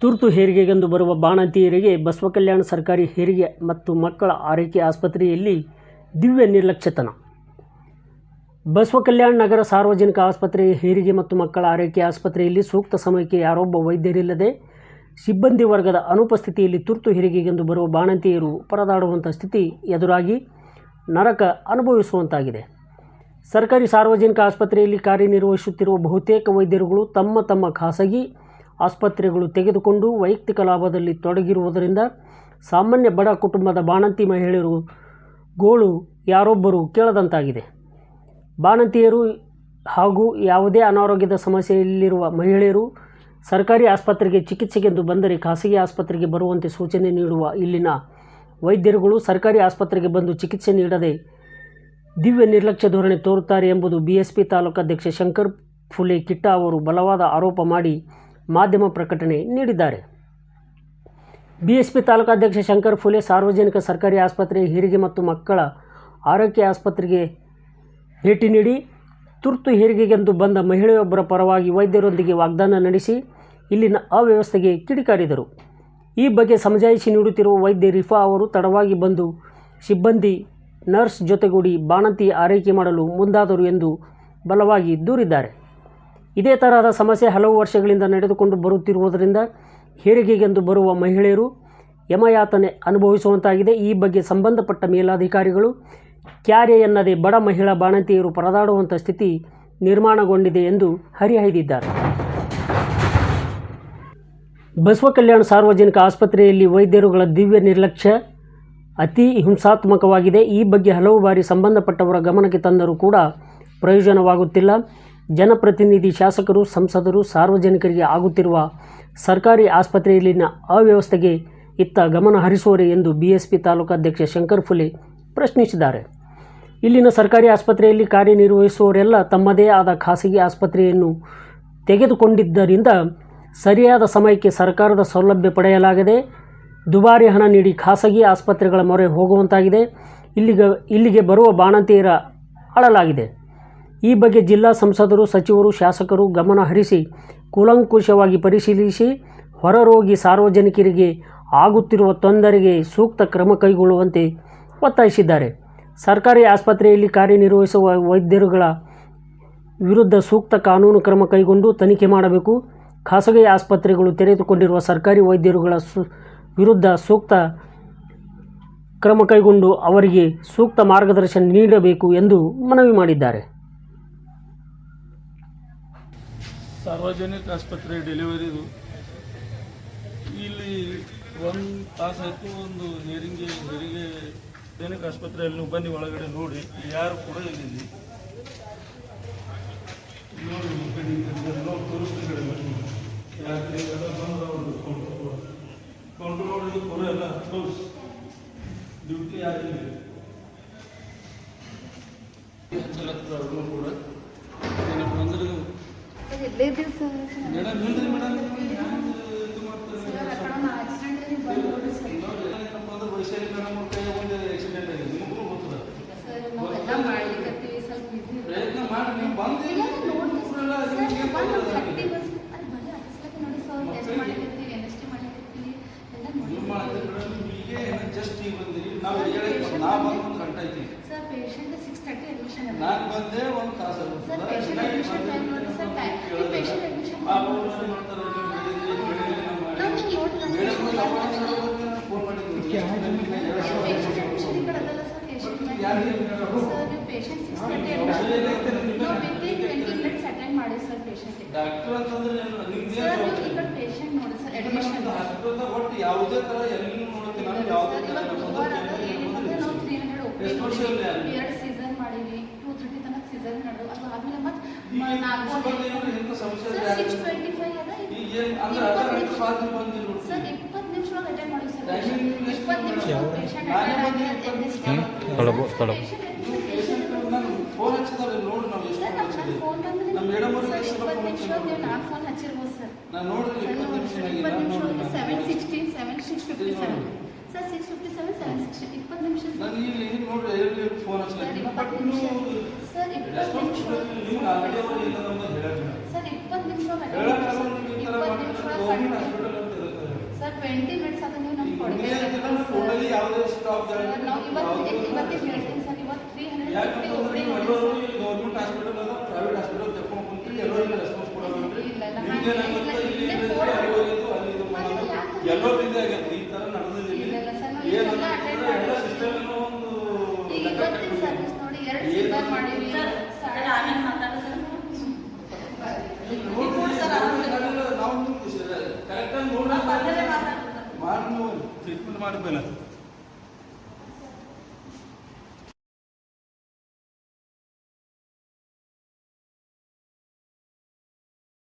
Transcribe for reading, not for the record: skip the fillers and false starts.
ತುರ್ತು ಹೆರಿಗೆಗೆಂದು ಬರುವ ಬಾಣಂತಿಯರಿಗೆ ಬಸವಕಲ್ಯಾಣ ಸರ್ಕಾರಿ ಹೆರಿಗೆ ಮತ್ತು ಮಕ್ಕಳ ಆರೈಕೆ ಆಸ್ಪತ್ರೆಯಲ್ಲಿ ದಿವ್ಯ ನಿರ್ಲಕ್ಷ್ಯತನ. ಬಸವಕಲ್ಯಾಣ ನಗರ ಸಾರ್ವಜನಿಕ ಆಸ್ಪತ್ರೆಯ ಹೆರಿಗೆ ಮತ್ತು ಮಕ್ಕಳ ಆರೈಕೆ ಆಸ್ಪತ್ರೆಯಲ್ಲಿ ಸೂಕ್ತ ಸಮಯಕ್ಕೆ ಯಾರೊಬ್ಬ ವೈದ್ಯರಿಲ್ಲದೆ ಸಿಬ್ಬಂದಿ ವರ್ಗದ ಅನುಪಸ್ಥಿತಿಯಲ್ಲಿ ತುರ್ತು ಹೆರಿಗೆಗೆಂದು ಬರುವ ಬಾಣಂತಿಯರು ಪರದಾಡುವಂಥ ಸ್ಥಿತಿ ಎದುರಾಗಿ ನರಕ ಅನುಭವಿಸುವಂತಾಗಿದೆ. ಸರ್ಕಾರಿ ಸಾರ್ವಜನಿಕ ಆಸ್ಪತ್ರೆಯಲ್ಲಿ ಕಾರ್ಯನಿರ್ವಹಿಸುತ್ತಿರುವ ಬಹುತೇಕ ವೈದ್ಯರುಗಳು ತಮ್ಮ ಖಾಸಗಿ ಆಸ್ಪತ್ರೆಗಳು ತೆಗೆದುಕೊಂಡು ವೈಯಕ್ತಿಕ ಲಾಭದಲ್ಲಿ ತೊಡಗಿರುವುದರಿಂದ ಸಾಮಾನ್ಯ ಬಡ ಕುಟುಂಬದ ಬಾಣಂತಿ ಮಹಿಳೆಯರು ಗೋಳು ಯಾರೊಬ್ಬರು ಕೇಳದಂತಾಗಿದೆ. ಬಾಣಂತಿಯರು ಹಾಗೂ ಯಾವುದೇ ಅನಾರೋಗ್ಯದ ಸಮಸ್ಯೆಯಲ್ಲಿರುವ ಮಹಿಳೆಯರು ಸರ್ಕಾರಿ ಆಸ್ಪತ್ರೆಗೆ ಚಿಕಿತ್ಸೆಗೆಂದು ಬಂದರೆ ಖಾಸಗಿ ಆಸ್ಪತ್ರೆಗೆ ಬರುವಂತೆ ಸೂಚನೆ ನೀಡುವ ಇಲ್ಲಿನ ವೈದ್ಯರುಗಳು ಸರ್ಕಾರಿ ಆಸ್ಪತ್ರೆಗೆ ಬಂದು ಚಿಕಿತ್ಸೆ ನೀಡದೆ ದಿವ್ಯ ನಿರ್ಲಕ್ಷ್ಯ ಧೋರಣೆ ತೋರುತ್ತಾರೆ ಎಂಬುದು BSP ತಾಲೂಕಾಧ್ಯಕ್ಷ ಶಂಕರ್ ಫುಲೆ ಕಿಟ್ಟ ಅವರು ಬಲವಾದ ಆರೋಪ ಮಾಡಿ ಮಾಧ್ಯಮ ಪ್ರಕಟಣೆ ನೀಡಿದ್ದಾರೆ. BSP ತಾಲೂಕಾಧ್ಯಕ್ಷ ಶಂಕರ್ ಫುಲೆ ಸಾರ್ವಜನಿಕ ಸರ್ಕಾರಿ ಆಸ್ಪತ್ರೆ ಹೆರಿಗೆ ಮತ್ತು ಮಕ್ಕಳ ಆರೈಕೆ ಆಸ್ಪತ್ರೆಗೆ ಭೇಟಿ ನೀಡಿ ತುರ್ತು ಹೆರಿಗೆಗೆಂದು ಬಂದ ಮಹಿಳೆಯೊಬ್ಬರ ಪರವಾಗಿ ವೈದ್ಯರೊಂದಿಗೆ ವಾಗ್ದಾನ ನಡೆಸಿ ಇಲ್ಲಿನ ಅವ್ಯವಸ್ಥೆಗೆ ಕಿಡಿಕಾರಿದರು. ಈ ಬಗ್ಗೆ ಸಮಜಾಯಿಷಿ ನೀಡುತ್ತಿರುವ ವೈದ್ಯ ರಿಫಾ ಅವರು ತಡವಾಗಿ ಬಂದು ಸಿಬ್ಬಂದಿ ನರ್ಸ್ ಜೊತೆಗೂಡಿ ಬಾಣಂತಿ ಆರೈಕೆ ಮಾಡಲು ಮುಂದಾದರು ಎಂದು ಬಲವಾಗಿ ದೂರಿದ್ದಾರೆ. ಇದೇ ತರಹದ ಸಮಸ್ಯೆ ಹಲವು ವರ್ಷಗಳಿಂದ ನಡೆದುಕೊಂಡು ಬರುತ್ತಿರುವುದರಿಂದ ಹೆರಿಗೆಗೆಂದು ಬರುವ ಮಹಿಳೆಯರು ಯಮಯಾತನೆ ಅನುಭವಿಸುವಂತಾಗಿದೆ. ಈ ಬಗ್ಗೆ ಸಂಬಂಧಪಟ್ಟ ಮೇಲಾಧಿಕಾರಿಗಳು ಕ್ಯಾರೆ ಎನ್ನದೆ ಬಡ ಮಹಿಳಾ ಬಾಣಂತಿಯರು ಪರದಾಡುವಂಥ ಸ್ಥಿತಿ ನಿರ್ಮಾಣಗೊಂಡಿದೆ ಎಂದು ಹರಿಹಾಯ್ದಿದ್ದಾರೆ. ಬಸವಕಲ್ಯಾಣ ಸಾರ್ವಜನಿಕ ಆಸ್ಪತ್ರೆಯಲ್ಲಿ ವೈದ್ಯರುಗಳ ದಿವ್ಯ ನಿರ್ಲಕ್ಷ್ಯ ಅತಿ ಹಿಂಸಾತ್ಮಕವಾಗಿದೆ. ಈ ಬಗ್ಗೆ ಹಲವು ಬಾರಿ ಸಂಬಂಧಪಟ್ಟವರ ಗಮನಕ್ಕೆ ತಂದರೂ ಕೂಡ ಪ್ರಯೋಜನವಾಗುತ್ತಿಲ್ಲ. ಜನಪ್ರತಿನಿಧಿ, ಶಾಸಕರು, ಸಂಸದರು ಸಾರ್ವಜನಿಕರಿಗೆ ಆಗುತ್ತಿರುವ ಸರ್ಕಾರಿ ಆಸ್ಪತ್ರೆಯಲ್ಲಿನ ಅವ್ಯವಸ್ಥೆಗೆ ಇತ್ತ ಗಮನ ಹರಿಸುವರೇ ಎಂದು BSP ತಾಲೂಕಾಧ್ಯಕ್ಷ ಶಂಕರ್ ಫುಲೆ ಪ್ರಶ್ನಿಸಿದ್ದಾರೆ. ಇಲ್ಲಿನ ಸರ್ಕಾರಿ ಆಸ್ಪತ್ರೆಯಲ್ಲಿ ಕಾರ್ಯನಿರ್ವಹಿಸುವವರೆಲ್ಲ ತಮ್ಮದೇ ಆದ ಖಾಸಗಿ ಆಸ್ಪತ್ರೆಯನ್ನು ತೆಗೆದುಕೊಂಡಿದ್ದರಿಂದ ಸರಿಯಾದ ಸಮಯಕ್ಕೆ ಸರ್ಕಾರದ ಸೌಲಭ್ಯ ಪಡೆಯಲಾಗದೆ ದುಬಾರಿ ಹಣ ನೀಡಿ ಖಾಸಗಿ ಆಸ್ಪತ್ರೆಗಳ ಮೊರೆ ಹೋಗುವಂತಾಗಿದೆ. ಇಲ್ಲಿಗೆ ಬರುವ ಬಾಣಂತಿಯರ ಅಳಲಾಗಿದೆ. ಈ ಬಗ್ಗೆ ಜಿಲ್ಲಾ ಸಂಸದರು, ಸಚಿವರು, ಶಾಸಕರು ಗಮನ ಹರಿಸಿ ಕೂಲಂಕುಷವಾಗಿ ಪರಿಶೀಲಿಸಿ ಹೊರರೋಗಿ ಸಾರ್ವಜನಿಕರಿಗೆ ಆಗುತ್ತಿರುವ ತೊಂದರೆಗೆ ಸೂಕ್ತ ಕ್ರಮ ಕೈಗೊಳ್ಳುವಂತೆ ಒತ್ತಾಯಿಸಿದ್ದಾರೆ. ಸರ್ಕಾರಿ ಆಸ್ಪತ್ರೆಯಲ್ಲಿ ಕಾರ್ಯನಿರ್ವಹಿಸುವ ವೈದ್ಯರುಗಳ ವಿರುದ್ಧ ಸೂಕ್ತ ಕಾನೂನು ಕ್ರಮ ಕೈಗೊಂಡು ತನಿಖೆ ಮಾಡಬೇಕು. ಖಾಸಗಿ ಆಸ್ಪತ್ರೆಗಳು ತೆರೆದುಕೊಂಡಿರುವ ಸರ್ಕಾರಿ ವೈದ್ಯರುಗಳ ವಿರುದ್ಧ ಸೂಕ್ತ ಕ್ರಮ ಕೈಗೊಂಡು ಅವರಿಗೆ ಸೂಕ್ತ ಮಾರ್ಗದರ್ಶನ ನೀಡಬೇಕು ಎಂದು ಮನವಿ ಮಾಡಿದ್ದಾರೆ. ಸಾರ್ವಜನಿಕ ಆಸ್ಪತ್ರೆ ಡೆಲಿವರಿದು ಇಲ್ಲಿ 1 ತಾಸು ಆಯಿತು. ಒಂದು ಹೆರಿಗೆ ಸೈನಿಕ ಆಸ್ಪತ್ರೆಯಲ್ಲಿ ನೀವು ಬನ್ನಿ, ಒಳಗಡೆ ನೋಡಿ, ಯಾರು ಕೂಡ ಇಲ್ಲಿ ನೋಡಿ ತೋರಿಸ್ತೀವಿ. ಯಾಕೆ ಕೌಂಟರ್ ನೋಡಿದ್ದು ಪೂರ ಎಲ್ಲ ಕ್ಲೋಸ್, ಡ್ಯೂಟಿ ಯಾರಿಲ್ಲ. ಅವ್ರನ್ನೂ ಕೂಡ ಏನಪ್ಪ ಅಂದ್ರೆ ಮೇಡಮ್ ಹೇಳ್ರಿ ಮೇಡಮ್ ಇದು ಮಾಡ್ತಾರೆ ವೈಶಾಲಿ ಮೇಡಮ್ ಅವ್ರ ಕೈ ಒಂದು ಆಕ್ಸಿಡೆಂಟ್ ಆಗಿದೆ. ನಿಮಗೂ ಗೊತ್ತದ, ಪ್ರಯತ್ನ ಮಾಡಿ ನೀವು ಬಂದಿಲ್ಲ. ಜಸ್ಟ್ ಈಗ ಬಂದಿರಿ, ನಾವು ನಾ ಬಂದು 1 ಗಂಟೆ ಐತಿ. ನಾನು ಬಂದೆ 1 ತಾಸು ಡಾಕ್ಟರ್ ಅಂತಂದ್ರೆ ಒಟ್ಟು ಯಾವುದೇ ತರ ಎಲ್ಲಿ ನೋಡ್ತೀನಿ ನಾನು ಯಾವುದೇ ಫೋನ್ ಹಚ್ಚಿದ್ರೆ ನೋಡಿ ನಾವು ನಮ್ಮ ಮೇಡಮ್ ನಾನು ನೋಡಿದ್ರೆ 20 ನಿಮಿಷ ಸರ್ 657 760 20 ನಿಮಿಷ ನಾನು ಇಲ್ಲಿ ನೋಡ್ರಿ ಫೋನ್ ಹಚ್ಚಿ ಬಟ್ ನೀವು ಸರ್ 20 ನಿಮಿಷ ನೀವು ಆಲ್ರೆಡಿ ಅವರು ಇಲ್ಲ ನಮಗೆ ಹೇಳಕ್ಕೆ ಸರ್ 20 ನಿಮಿಷ ಹೇಳಕ್ಕೆ ಈ ತರ ಮಾಡಿದ್ರೆ ಗೌರ್ಮೆಂಟ್ ಹಾಸ್ಪಿಟಲ್ ಅಂತ ಇರುತ್ತೆ. ಮಾಡಿ ಬೇಲ